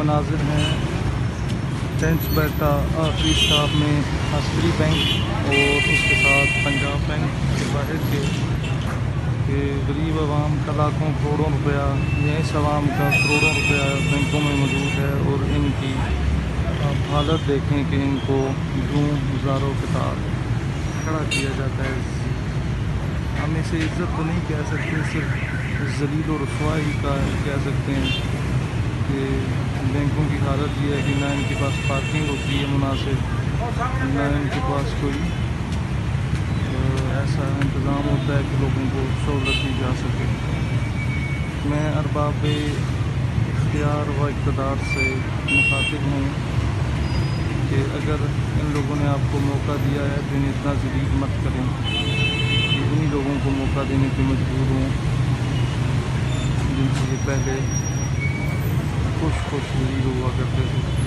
मनाजिर हैं टेंच बैठा आखिरी स्टाफ में अस्करी बैंक और उसके साथ पंजाब बैंक के बाहर के गरीब आवाम का लाखों करोड़ों रुपया, यह आवाम का करोड़ों रुपया बैंकों में मौजूद है। और इनकी आप हालत देखें कि इनको यूँ हज़ारों कतार खड़ा किया जाता है। हम इसे इज़्ज़त तो नहीं कह सकते, सिर्फ ज़लील और रुसवाई का कह सकते हैं कि बैंकों की हालत ये है कि ना इनके पास पार्किंग होती है मुनासिब, ना इनके पास कोई ऐसा इंतज़ाम होता है कि लोगों को सहूलत दी जा सके। मैं अरबाब इख्तियार व इक़्तिदार से मुखातिब हूँ कि अगर इन लोगों ने आपको मौका दिया है तो इन्हें इतना ज़लील मत करें कि उन्हीं लोगों को मौका देने पर मजबूर हों जिनसे ये पहले खुश ज़लील हुआ करते थे।